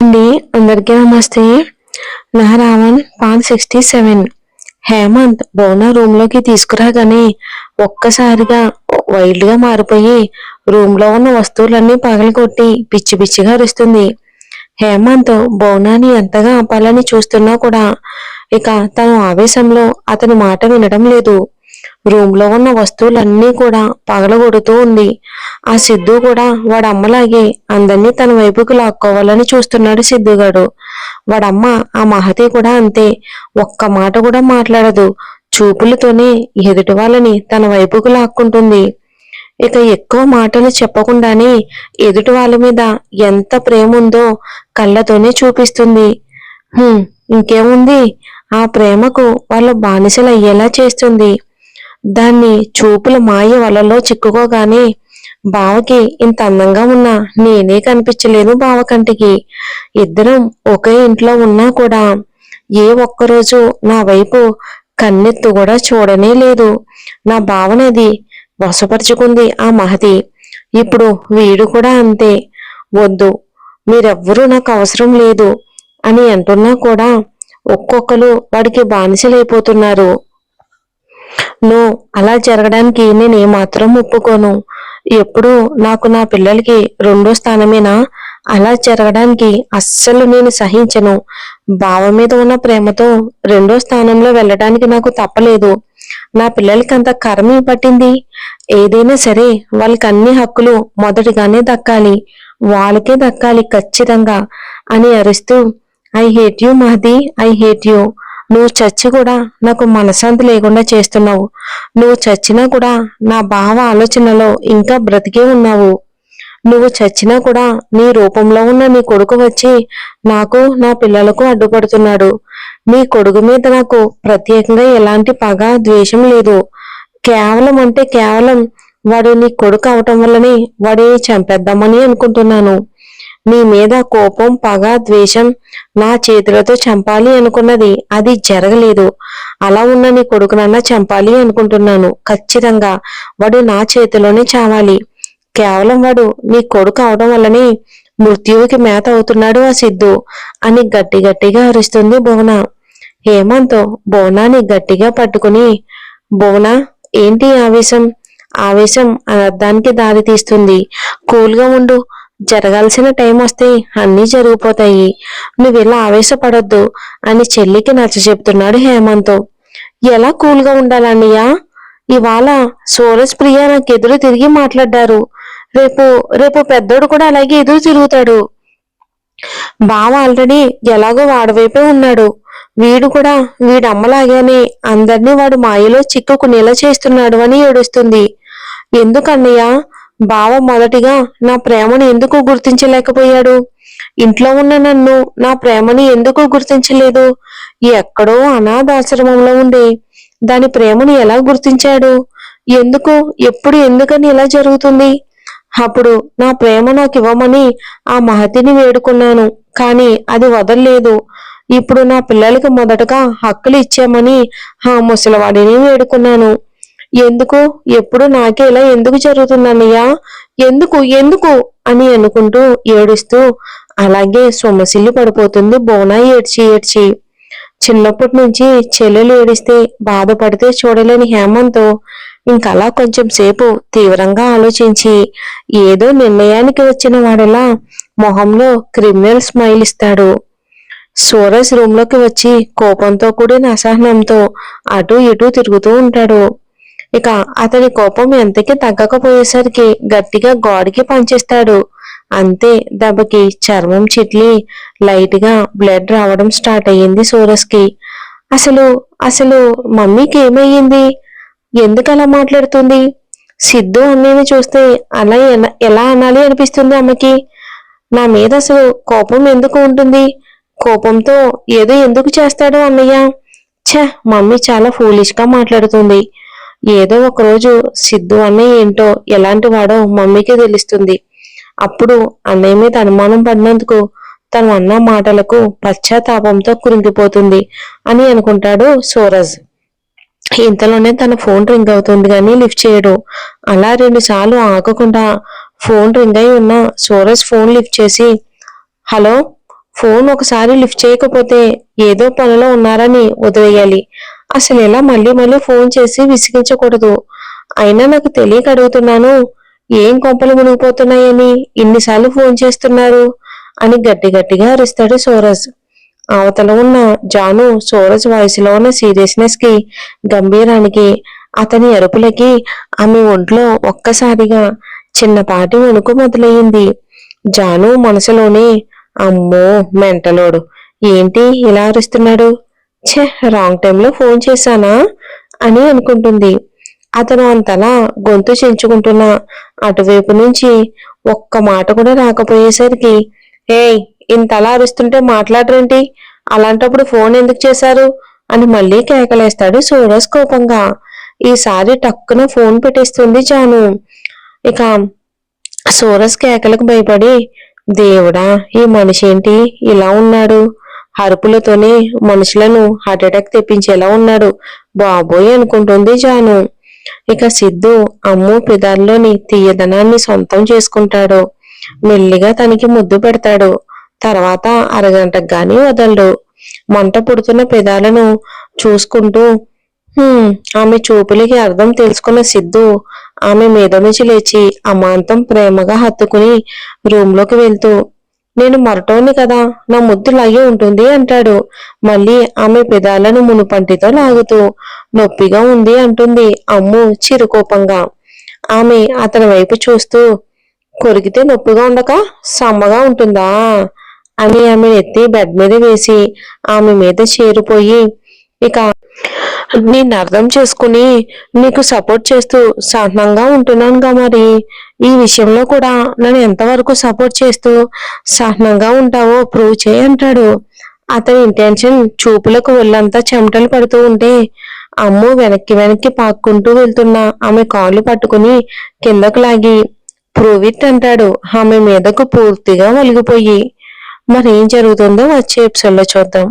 అండి అందరికీ నమస్తే. నహరావన్ పాన్ 67. హేమంత్ భువన రూమ్ లోకి తీసుకురాగానే ఒక్కసారిగా వైల్డ్ గా మారిపోయి రూమ్ లో ఉన్న వస్తువులన్నీ పగలగొట్టి పిచ్చి పిచ్చిగా అరుస్తుంది. హేమంత్ భువనాన్ని ఎంతగా ఆపాలని చూస్తున్నా కూడా ఇక తను ఆవేశంలో అతని మాట వినడం లేదు. రూమ్ లో ఉన్న వస్తువులన్నీ కూడా పగలగొడుతూ ఉంది. ఆ సిద్ధు కూడా వాడి అమ్మలాగే అందరినీ తన వైపుకు లాక్కోవాలని చూస్తున్నాడు సిద్ధుగాడు. వాడమ్మ ఆ మహతి కూడా అంతే, ఒక్క మాట కూడా మాట్లాడదు. చూపులతోనే ఎదుటి వాళ్ళని తన వైపుకు లాక్కుంటుంది. ఇక ఎక్కువ మాటలు చెప్పకుండానే ఎదుటి వాళ్ళ మీద ఎంత ప్రేమ ఉందో కళ్ళతోనే చూపిస్తుంది. ఇంకేముంది, ఆ ప్రేమకు వాళ్ళు బానిసలు అయ్యేలా చేస్తుంది. దాన్ని చూపుల మాయ వలలో చిక్కుకోగానే బావకి ఇంత అందంగా ఉన్నా నేనే కనిపించలేను బావ కంటికి. ఇద్దరం ఒకే ఇంట్లో ఉన్నా కూడా ఏ ఒక్కరోజు నా వైపు కన్నెత్తు కూడా చూడనే లేదు. నా భావనది వశపరుచుకుంది ఆ మహతి. ఇప్పుడు వీడు కూడా అంతే. వద్దు, మీరెవ్వరూ నాకు అవసరం లేదు అని అంటున్నా కూడా ఒక్కొక్కరు వాడికి బానిసలైపోతున్నారు. అలా జరగడానికి నేను ఏమాత్రం ఒప్పుకోను. ఎప్పుడూ నాకు నా పిల్లలకి రెండో స్థానమేనా? అలా జరగడానికి అస్సలు నేను సహించను. బావ మీద ఉన్న ప్రేమతో రెండో స్థానంలో వెళ్ళడానికి నాకు తప్పలేదు. నా పిల్లలకి అంత కర్మ పట్టింది. ఏదైనా సరే వాళ్ళకి అన్ని హక్కులు మొదటిగానే దక్కాలి, వాళ్ళకే దక్కాలి ఖచ్చితంగా అని అరుస్తూ, I hate you Mahadi, I hate you. నువ్వు చచ్చి కూడా నాకు మనశ్శాంతి లేకుండా చేస్తున్నావు. నువ్వు చచ్చినా కూడా నా బావ ఆలోచనలో ఇంకా బ్రతికే ఉన్నావు. నువ్వు చచ్చినా కూడా నీ రూపంలో ఉన్న నీ కొడుకు వచ్చి నాకు నా పిల్లలకు అడ్డుపడుతున్నాడు. నీ కొడుకు మీద నాకు ప్రత్యేకంగా ఎలాంటి పగ ద్వేషం లేదు. కేవలం అంటే కేవలం వాడు నీ కొడుకు అవటం వల్లనే వాడిని చంపేద్దామని అనుకుంటున్నాను. నీ మీద కోపం, పగ, ద్వేషం నా చేతులతో చంపాలి అనుకున్నది అది జరగలేదు. అలా ఉన్న నీ కొడుకునన్నా చంపాలి అనుకుంటున్నాను. ఖచ్చితంగా వాడు నా చేతిలోనే చావాలి. కేవలం వాడు నీ కొడుకు అవడం వల్లనే మృత్యువుకి మేత అవుతున్నాడు ఆ సిద్ధు అని గట్టి గట్టిగా అరుస్తుంది భువన. హేమంత్ భువనాన్ని గట్టిగా పట్టుకుని, భువన ఏంటి ఆవేశం? ఆవేశం అనర్థానికి దారి తీస్తుంది. కూల్గా ఉండు. జరగాల్సిన టైం వస్తే అన్నీ జరిగిపోతాయి. నువ్విలా ఆవేశపడొద్దు అని చెల్లికి నచ్చ చెప్తున్నాడు హేమంత్. ఎలా కూల్గా ఉండాలన్నయ్య? ఇవాళ సూరజ్ ప్రియ నాకు ఎదురు తిరిగి మాట్లాడ్డారు. రేపు రేపు పెద్దోడు కూడా అలాగే ఎదురు తిరుగుతాడు. బావ ఆల్రెడీ ఎలాగో వాడివైపే ఉన్నాడు. వీడు కూడా వీడమ్మలాగానే అందరినీ వాడు మాయలో చిక్కుకునేలా చేస్తున్నాడు అని ఏడుస్తుంది. ఎందుకన్నయ్య? బావ మొదటిగా నా ప్రేమను ఎందుకు గుర్తించలేకపోయాడు? ఇంట్లో ఉన్న నన్ను నా ప్రేమని ఎందుకు గుర్తించలేదు? ఎక్కడో అనాథాశ్రమంలో ఉండే దాని ప్రేమను ఎలా గుర్తించాడు? ఎందుకు, ఎప్పుడు, ఎందుకని ఇలా జరుగుతుంది? అప్పుడు నా ప్రేమ నాకు ఇవ్వమని ఆ మహతిని వేడుకున్నాను, కానీ అది వదల్లేదు. ఇప్పుడు నా పిల్లలకి మొదటగా హక్కులు ఇచ్చామని ఆ ముసలివాడిని వేడుకున్నాను. ఎందుకు, ఎప్పుడు నాకే ఇలా ఎందుకు జరుగుతుందన్నయ్యా? ఎందుకు ఎందుకు అని అనుకుంటూ ఏడుస్తూ అలాగే సొమ్మసిల్లి పడిపోతుంది భువన ఏడ్చి ఏడ్చి. చిన్నప్పటి నుంచి చెల్లెలు ఏడిస్తే బాధపడితే చూడలేని హేమంత్ ఇంకలా కొంచెం సేపు తీవ్రంగా ఆలోచించి ఏదో నిర్ణయానికి వచ్చిన వాడలా మొహంలో క్రిమినల్ స్మైల్ ఇస్తాడు. సూరజ్ రూమ్ లోకి వచ్చి కోపంతో కూడిన అసహనంతో అటూ ఇటూ తిరుగుతూ ఉంటాడు. ఇక అతని కోపం ఎంతకి తగ్గకపోయేసరికి గట్టిగా గోడకి పంచేస్తాడు. అంతే, దెబ్బకి చర్మం చిట్లి లైట్ గా బ్లడ్ రావడం స్టార్ట్ అయ్యింది సూరజ్కి. అసలు అసలు మమ్మీకి ఏమయ్యింది? ఎందుకు అలా మాట్లాడుతుంది? సిద్ధు అన్నయ్యని చూస్తే అలా ఎలా అనాలి అనిపిస్తుంది అమ్మకి. నా మీద అసలు కోపం ఎందుకు ఉంటుంది? కోపంతో ఏదో ఎందుకు చేస్తాడు అన్నయ్య? మమ్మీ చాలా ఫూలిష్ గా మాట్లాడుతుంది. ఏదో ఒకరోజు సిద్ధు అన్నయ్య ఏంటో ఎలాంటి వాడో మమ్మీకి తెలుస్తుంది. అప్పుడు అన్నయ్య మీద అనుమానం పడినందుకు తను అన్న మాటలకు పశ్చాత్తాపంతో కురింగిపోతుంది అని అనుకుంటాడు సూరజ్. ఇంతలోనే తన ఫోన్ రింగ్ అవుతుంది కానీ లిఫ్ట్ చేయడు. అలా 2 సార్లు ఆగకుండా ఫోన్ రింగ్ అయి ఉన్న సూరజ్ ఫోన్ లిఫ్ట్ చేసి, హలో, ఫోన్ ఒకసారి లిఫ్ట్ చేయకపోతే ఏదో పనిలో ఉన్నారని వదిలేయాలి. అసలు ఇలా మళ్ళీ మళ్ళీ ఫోన్ చేసి విసిగించకూడదు. అయినా నాకు తెలియక అడుగుతున్నాను. ఏం కొంపలు మునిగిపోతున్నాయని ఇన్నిసార్లు ఫోన్ చేస్తున్నారు అని గట్టి గట్టిగా అరుస్తాడు సూరజ్. అవతల ఉన్న జాను సూరజ్ వాయిస్ లో ఉన్న సీరియస్నెస్ కి, గంభీరానికి, అతని అరుపులకి ఆమె ఒంట్లో ఒక్కసారిగా చిన్నపాటి వణుకు మొదలయ్యింది. జాను మనసులోనే అమ్మో మెంటలోడు, ఏంటి ఇలా అరుస్తున్నాడు, ఛే రాంగ్ టైంలో ఫోన్ చేశానా అని అనుకుంటుంది. అతను అంతలా గొంతు చించుకుంటున్నా అటువైపు నుంచి ఒక్క మాట కూడా రాకపోయేసరికి, ఏయ్ ఇంతలా అరుస్తుంటే మాట్లాడరేంటి, అలాంటప్పుడు ఫోన్ ఎందుకు చేశారు అని మళ్ళీ కేకలేస్తాడు సూరజ్ కోపంగా. ఈసారి టక్కున ఫోన్ పెట్టేస్తుంది జాను. ఇక సూరజ్ కేకలకు భయపడి, దేవుడా ఈ మనిషి ఏంటి ఇలా ఉన్నాడు, అరుపులతోనే మనుషులను హార్ట్అటాక్ తెప్పించేలా ఉన్నాడు బాబోయ్ అనుకుంటుంది జాను. ఇక సిద్ధు అమ్ము పెదాల్లోని తీయదనాన్ని సొంతం చేసుకుంటాడు. మెల్లిగా తనకి ముద్దు పెడతాడు. తర్వాత అరగంటకు గాని వదలడు. మంట పుడుతున్న పెదాలను చూసుకుంటూ ఆమె చూపులకి అర్థం తెలుసుకున్న సిద్ధు ఆమె మీద నుంచి లేచి అమాంతం ప్రేమగా హత్తుకుని రూంలోకి వెళ్తూ, నేను మరటోని కదా, నా ముద్దు లాగే ఉంటుంది అంటాడు. మళ్ళీ ఆమె పెదాలను మునుపంటితో లాగుతూ, నొప్పిగా ఉంది అంటుంది అమ్ము చిరుకోపంగా. ఆమె అతని వైపు చూస్తూ, కొరికితే నొప్పిగా ఉండక సమ్మగా ఉంటుందా అని ఆమె ఎత్తి బెడ్ మీద వేసి ఆమె మీద చేరిపోయి, ఇక నేను అర్థం చేసుకుని నీకు సపోర్ట్ చేస్తూ సహనంగా ఉంటున్నానుగా, మరి ఈ విషయంలో కూడా నన్ను ఎంతవరకు సపోర్ట్ చేస్తూ సహనంగా ఉంటావో ప్రూవ్ చేయి అంటాడు. అతని ఇంటెన్షన్ చూపులకు ఒళ్ళంతా చెమటలు పడుతూ ఉంటే అమ్ము వెనక్కి వెనక్కి పాక్కుంటూ వెళ్తున్న ఆమె కాళ్ళు పట్టుకుని కిందకు లాగి ప్రూవ్ ఇట్ అంటాడు ఆమె మీదకు పూర్తిగా ఒలిగిపోయి. మరేం జరుగుతుందో వచ్చే ఎపిసోడ్లో చూద్దాం.